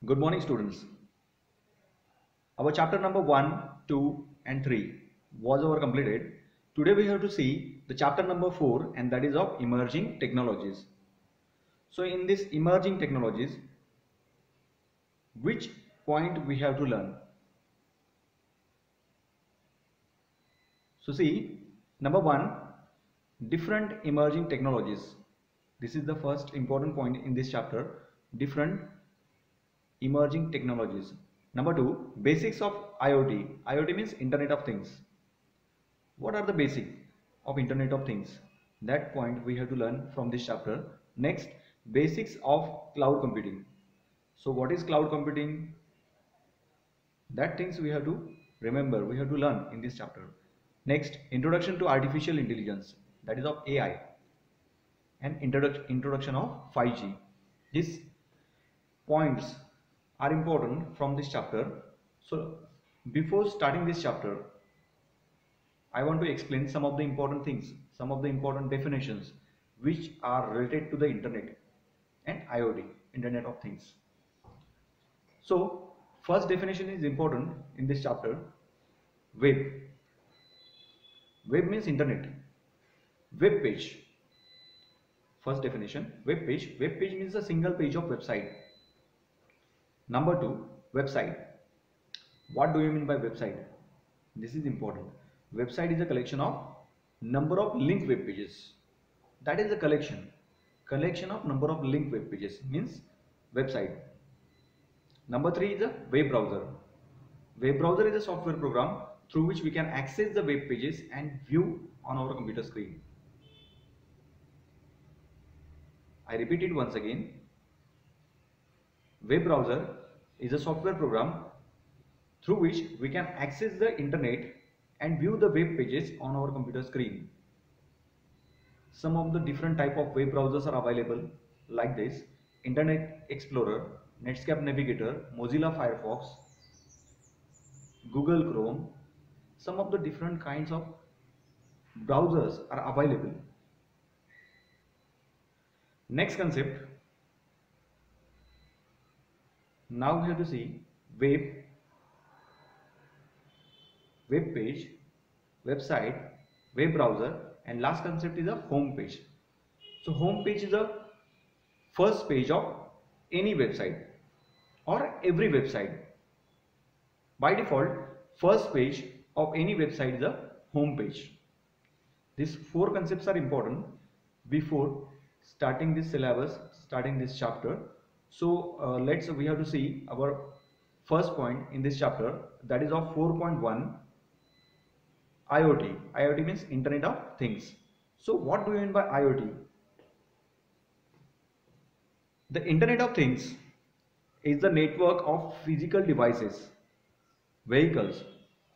Good morning, students. Our chapter number 1, 2, and 3 was over completed. Today we have to see the chapter number 4, and that is of emerging technologies. So in this emerging technologies, which point we have to learn? So see, number 1, different emerging technologies. This is the first important point in this chapter. Different emerging technologies. Number 2, basics of IoT. IoT means Internet of Things. What are the basics of Internet of Things? That point we have to learn from this chapter. Next, basics of cloud computing. So what is cloud computing? That things we have to remember, we have to learn in this chapter. Next, introduction to artificial intelligence, that is of AI, and introduction of 5G. These points are important from this chapter. So before starting this chapter, I want to explain some of the important things, some of the important definitions which are related to the internet and IoT, Internet of Things. So first definition is important in this chapter. Web. Web means internet. Web page. First definition, web page. Web page means a single page of website. Number 2, website. What do you mean by website? This is important. Website is a collection of number of linked web pages. That is a collection of number of linked web pages means website. Number 3 is a web browser. Web browser is a software program through which we can access the web pages and view on our computer screen. I repeat it once again. Web browser is a software program through which we can access the internet and view the web pages on our computer screen. Some of the different type of web browsers are available like this: Internet Explorer, Netscape Navigator, Mozilla Firefox, Google Chrome. Some of the different kinds of browsers are available. Next concept. Now we have to see web page, website, web browser, and last concept is a home page. So home page is the first page of any website or every website. By default, first page of any website is a home page. These 4 concepts are important before starting this syllabus, starting this chapter. So we have to see our first point in this chapter, that is of 4.1, IoT. IoT means Internet of Things. So what do you mean by IoT? The Internet of Things is the network of physical devices, vehicles,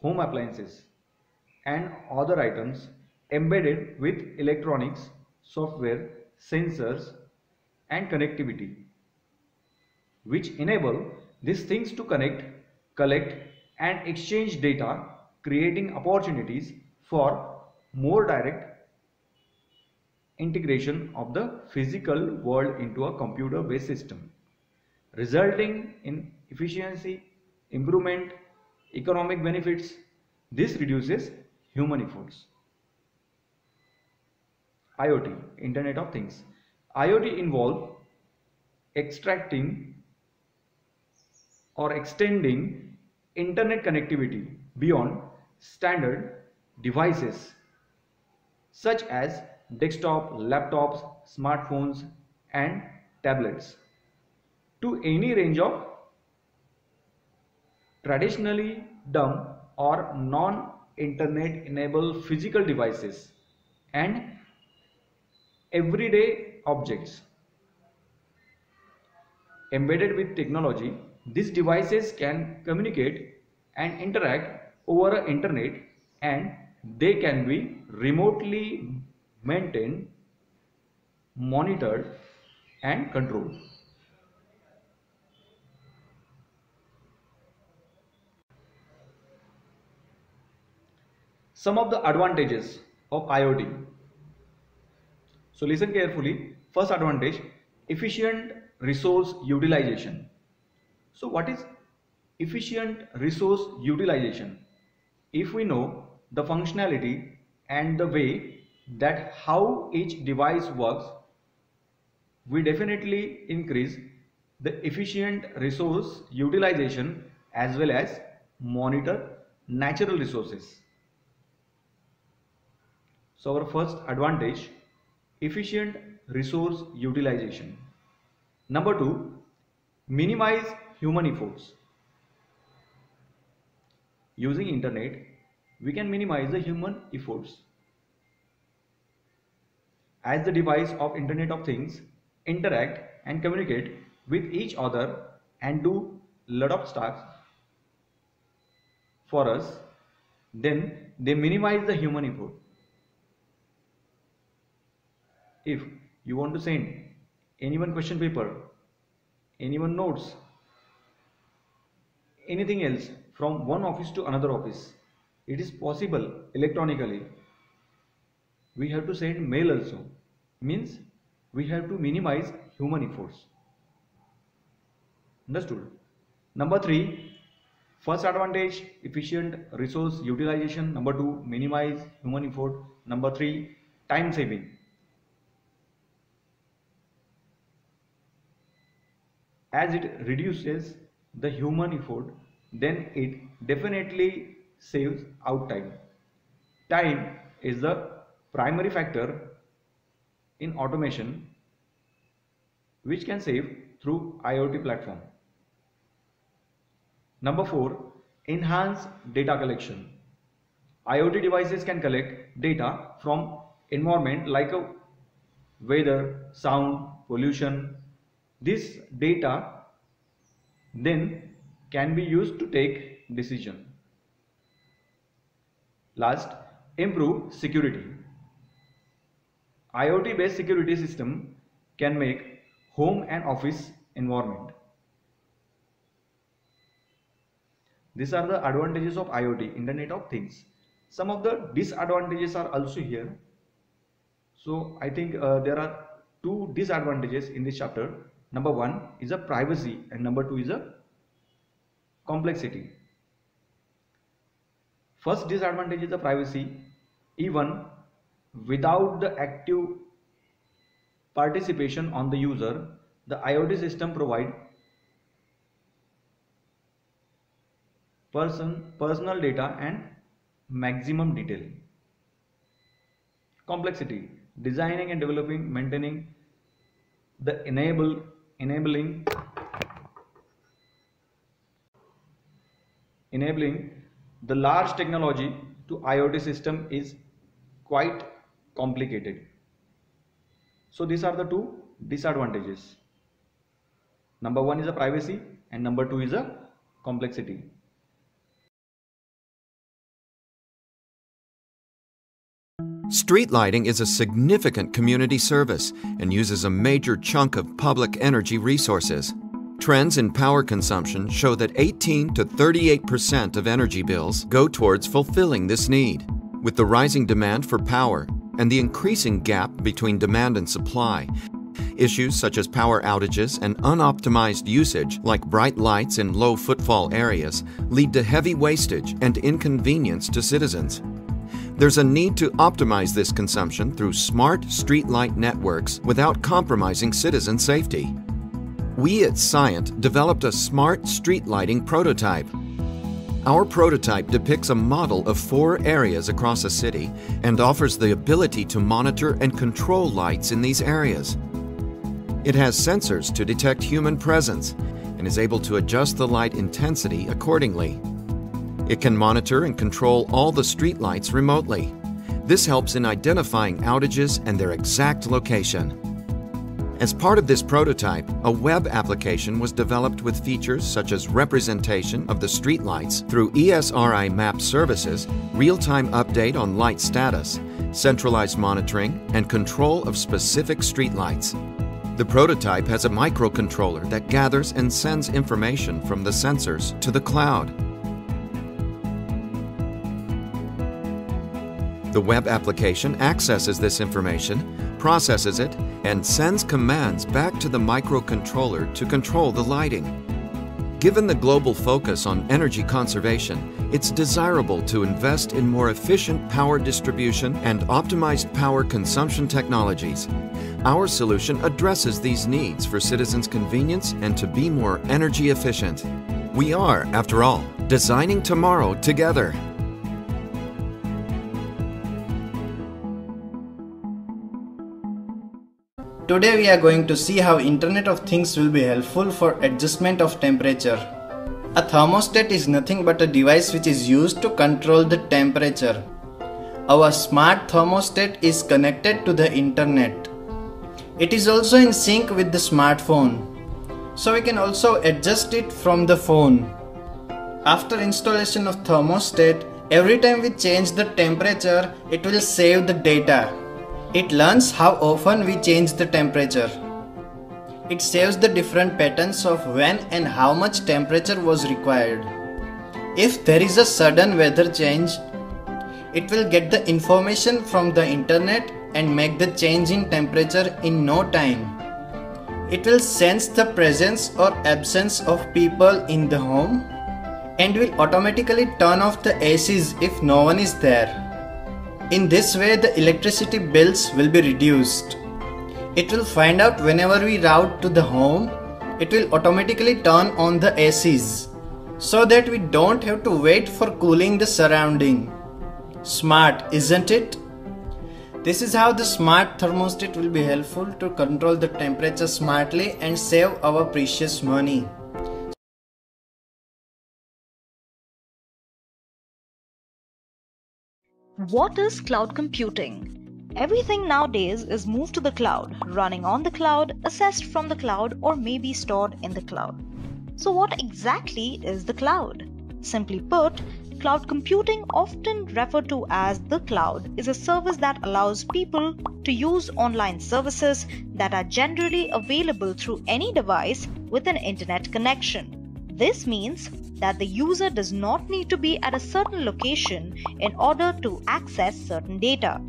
home appliances, and other items embedded with electronics, software, sensors, and connectivity, which enable these things to connect, collect, and exchange data, creating opportunities for more direct integration of the physical world into a computer-based system, resulting in efficiency, improvement, economic benefits. This reduces human efforts. IoT, Internet of Things. IoT involves extracting or extending internet connectivity beyond standard devices such as desktop, laptops, smartphones, and tablets to any range of traditionally dumb or non-internet enabled physical devices and everyday objects. Embedded with technology, these devices can communicate and interact over the internet, and they can be remotely maintained, monitored, and controlled. Some of the advantages of IoT. So listen carefully. First advantage, efficient resource utilization. So what is efficient resource utilization? If we know the functionality and the way that how each device works, we definitely increase the efficient resource utilization as well as monitor natural resources. So our first advantage, efficient resource utilization. Number two, minimize human efforts. Using internet, we can minimize the human efforts. As the device of Internet of Things interact and communicate with each other and do lot of tasks for us, then they minimize the human effort. If you want to send anyone question paper, anyone notes, anything else from one office to another office, it is possible electronically. We have to send mail also, means we have to minimize human efforts. Understood? Number three, first advantage, efficient resource utilization. Number two, minimize human effort. Number three, time saving. As it reduces the human effort, then it definitely saves out time. Time is the primary factor in automation which can save through IoT platform. Number four, enhance data collection. IoT devices can collect data from environment like weather, sound, pollution. This data then can be used to take decision. Last, improve security. IoT based security system can make home and office environment. These are the advantages of IoT, Internet of Things. Some of the disadvantages are also here. So I think there are two disadvantages in this chapter. Number one is a privacy and number two is a complexity. First disadvantage is the privacy. Even without the active participation on the user, the IoT system provide personal data and maximum detail. Complexity, designing and developing, maintaining the enabling the large technology to IoT system is quite complicated. So these are the two disadvantages. Number one is a privacy and number two is a complexity. Street lighting is a significant community service and uses a major chunk of public energy resources. Trends in power consumption show that 18 to 38% of energy bills go towards fulfilling this need. With the rising demand for power and the increasing gap between demand and supply, issues such as power outages and unoptimized usage, like bright lights in low footfall areas, lead to heavy wastage and inconvenience to citizens. There's a need to optimize this consumption through smart streetlight networks without compromising citizen safety. We at Cyient developed a smart street lighting prototype. Our prototype depicts a model of 4 areas across a city and offers the ability to monitor and control lights in these areas. It has sensors to detect human presence and is able to adjust the light intensity accordingly. It can monitor and control all the street lights remotely. This helps in identifying outages and their exact location. As part of this prototype, a web application was developed with features such as representation of the streetlights through ESRI map services, real-time update on light status, centralized monitoring, and control of specific streetlights. The prototype has a microcontroller that gathers and sends information from the sensors to the cloud. The web application accesses this information, processes it, and sends commands back to the microcontroller to control the lighting. Given the global focus on energy conservation, it's desirable to invest in more efficient power distribution and optimized power consumption technologies. Our solution addresses these needs for citizens' convenience and to be more energy efficient. We are, after all, designing tomorrow together. Today we are going to see how Internet of Things will be helpful for adjustment of temperature. A thermostat is nothing but a device which is used to control the temperature. Our smart thermostat is connected to the internet. It is also in sync with the smartphone, so we can also adjust it from the phone. After installation of thermostat, every time we change the temperature, it will save the data. It learns how often we change the temperature. It saves the different patterns of when and how much temperature was required. If there is a sudden weather change, it will get the information from the internet and make the change in temperature in no time. It will sense the presence or absence of people in the home and will automatically turn off the ACs if no one is there. In this way, the electricity bills will be reduced. It will find out whenever we route to the home, it will automatically turn on the ACs so that we don't have to wait for cooling the surrounding. Smart, isn't it? This is how the smart thermostat will be helpful to control the temperature smartly and save our precious money. What is cloud computing? Everything nowadays is moved to the cloud, running on the cloud, assessed from the cloud, or maybe stored in the cloud. So what exactly is the cloud? Simply put, cloud computing, often referred to as the cloud, is a service that allows people to use online services that are generally available through any device with an internet connection. This means that the user does not need to be at a certain location in order to access certain data.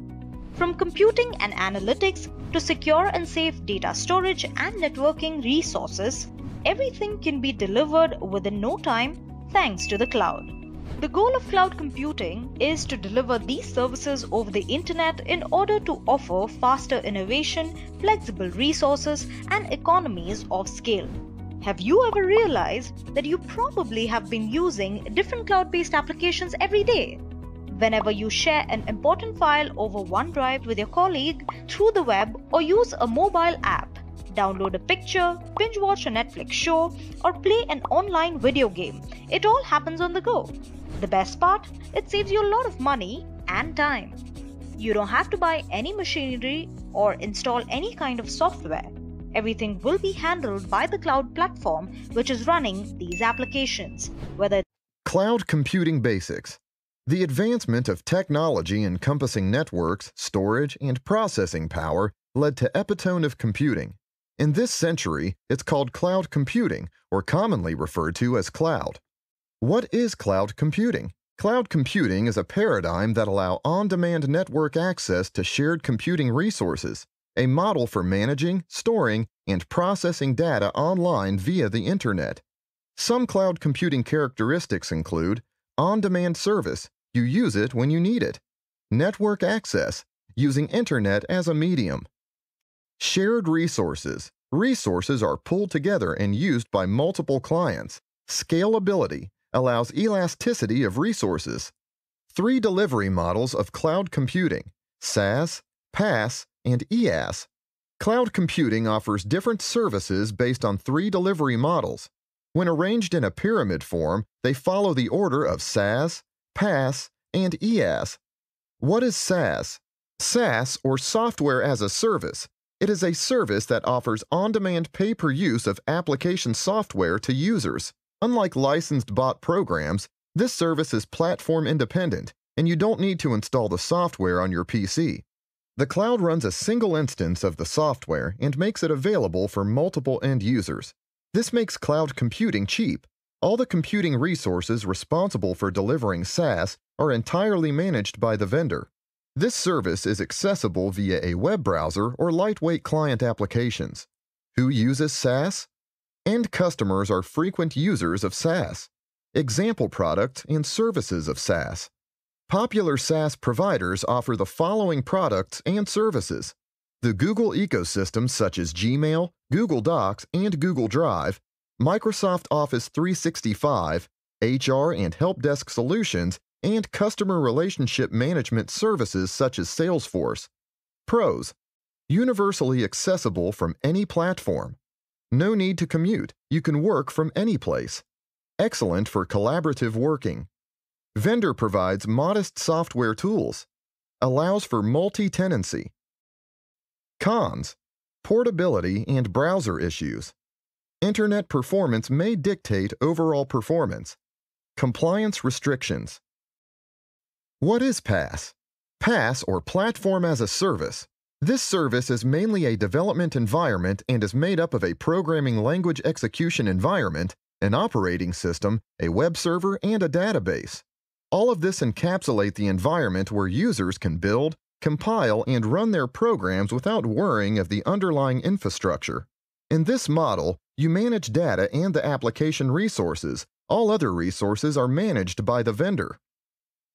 From computing and analytics to secure and safe data storage and networking resources, everything can be delivered within no time thanks to the cloud. The goal of cloud computing is to deliver these services over the internet in order to offer faster innovation, flexible resources, and economies of scale. Have you ever realized that you probably have been using different cloud-based applications every day? Whenever you share an important file over OneDrive with your colleague through the web or use a mobile app, download a picture, binge watch a Netflix show, or play an online video game, it all happens on the go. The best part? It saves you a lot of money and time. You don't have to buy any machinery or install any kind of software. Everything will be handled by the cloud platform which is running these applications. Cloud Computing Basics. The advancement of technology encompassing networks, storage, and processing power led to epitome of computing. In this century, it's called cloud computing, or commonly referred to as cloud. What is cloud computing? Cloud computing is a paradigm that allows on-demand network access to shared computing resources, a model for managing, storing, and processing data online via the Internet. Some cloud computing characteristics include on-demand service, you use it when you need it. Network access, using Internet as a medium. Shared resources, resources are pulled together and used by multiple clients. Scalability, allows elasticity of resources. 3 delivery models of cloud computing, SaaS, PaaS, and IaaS. Cloud computing offers different services based on 3 delivery models. When arranged in a pyramid form, they follow the order of SaaS, PaaS, and IaaS. What is SaaS? SaaS, or Software as a Service. It is a service that offers on-demand pay-per-use of application software to users. Unlike licensed bought programs, this service is platform independent, and you don't need to install the software on your PC. The cloud runs a single instance of the software and makes it available for multiple end users. This makes cloud computing cheap. All the computing resources responsible for delivering SaaS are entirely managed by the vendor. This service is accessible via a web browser or lightweight client applications. Who uses SaaS? End customers are frequent users of SaaS. Example products and services of SaaS. Popular SaaS providers offer the following products and services. The Google ecosystem such as Gmail, Google Docs, and Google Drive, Microsoft Office 365, HR and help desk solutions, and customer relationship management services such as Salesforce. Pros: universally accessible from any platform. No need to commute, you can work from any place. Excellent for collaborative working. Vendor provides modest software tools. Allows for multi-tenancy. Cons: portability and browser issues. Internet performance may dictate overall performance. Compliance restrictions. What is PaaS? PaaS, or Platform as a Service. This service is mainly a development environment and is made up of a programming language execution environment, an operating system, a web server, and a database. All of this encapsulate the environment where users can build, compile, and run their programs without worrying of the underlying infrastructure. In this model, you manage data and the application resources. All other resources are managed by the vendor.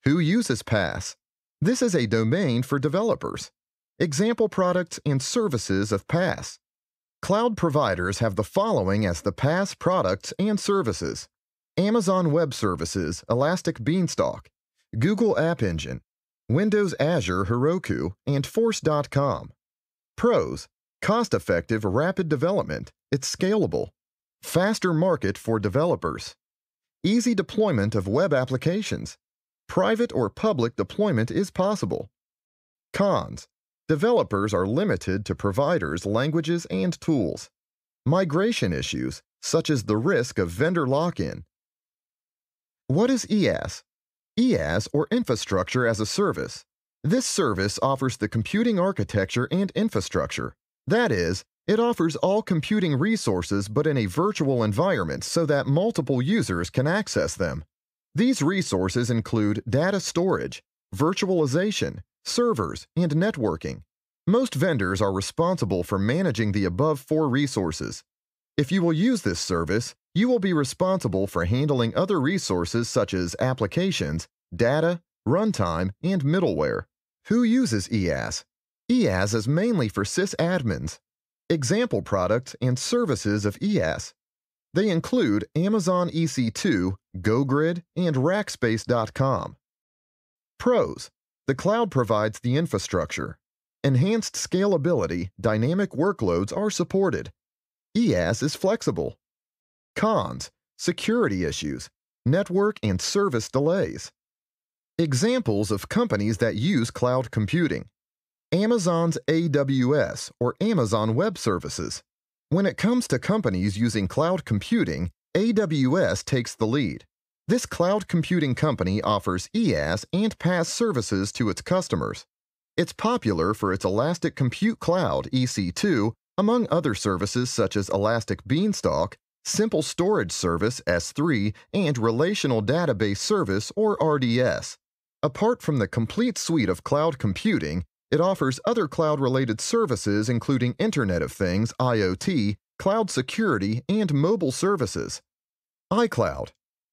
Who uses PaaS? This is a domain for developers. Example products and services of PaaS. Cloud providers have the following as the PaaS products and services: Amazon Web Services, Elastic Beanstalk, Google App Engine, Windows Azure Heroku, and Force.com. Pros: cost-effective, rapid development. It's scalable. Faster market for developers. Easy deployment of web applications. Private or public deployment is possible. Cons: developers are limited to providers' languages and tools. Migration issues, such as the risk of vendor lock-in. What is IaaS? IaaS, or Infrastructure as a Service. This service offers the computing architecture and infrastructure. That is, it offers all computing resources but in a virtual environment so that multiple users can access them. These resources include data storage, virtualization, servers, and networking. Most vendors are responsible for managing the above 4 resources. If you will use this service, you will be responsible for handling other resources such as applications, data, runtime, and middleware. Who uses IaaS? IaaS is mainly for sysadmins. Example products and services of IaaS. They include Amazon EC2, GoGrid, and Rackspace.com. Pros: the cloud provides the infrastructure. Enhanced scalability, dynamic workloads are supported. IaaS is flexible. Cons: security issues, network and service delays. Examples of companies that use cloud computing. Amazon's AWS, or Amazon Web Services. When it comes to companies using cloud computing, AWS takes the lead. This cloud computing company offers IaaS and PaaS services to its customers. It's popular for its Elastic Compute Cloud EC2, among other services such as Elastic Beanstalk, Simple Storage Service S3, and Relational Database Service or RDS. Apart from the complete suite of cloud computing, it offers other cloud-related services including Internet of Things, IoT, cloud security, and mobile services. iCloud.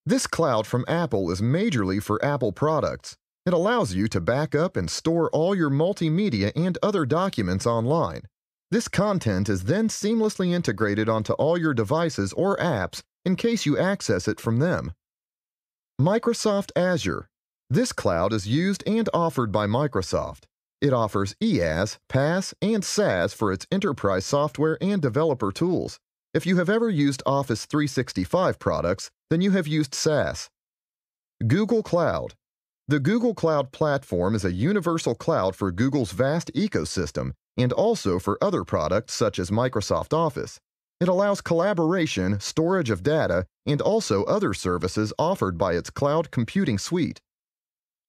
This cloud from Apple is majorly for Apple products. It allows you to back up and store all your multimedia and other documents online. This content is then seamlessly integrated onto all your devices or apps in case you access it from them. Microsoft Azure. This cloud is used and offered by Microsoft. It offers IaaS, PaaS, and SaaS for its enterprise software and developer tools. If you have ever used Office 365 products, then you have used SaaS. Google Cloud. The Google Cloud Platform is a universal cloud for Google's vast ecosystem and also for other products such as Microsoft Office. It allows collaboration, storage of data, and also other services offered by its cloud computing suite.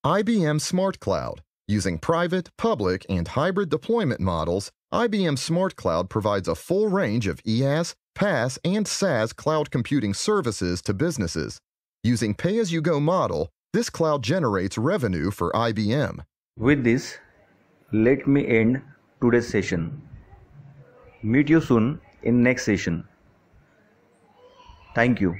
IBM Smart Cloud. Using private, public, and hybrid deployment models, IBM Smart Cloud provides a full range of IaaS, PaaS, and SaaS cloud computing services to businesses. Using pay-as-you-go model, this cloud generates revenue for IBM. With this, let me end today's session. Meet you soon in next session. Thank you.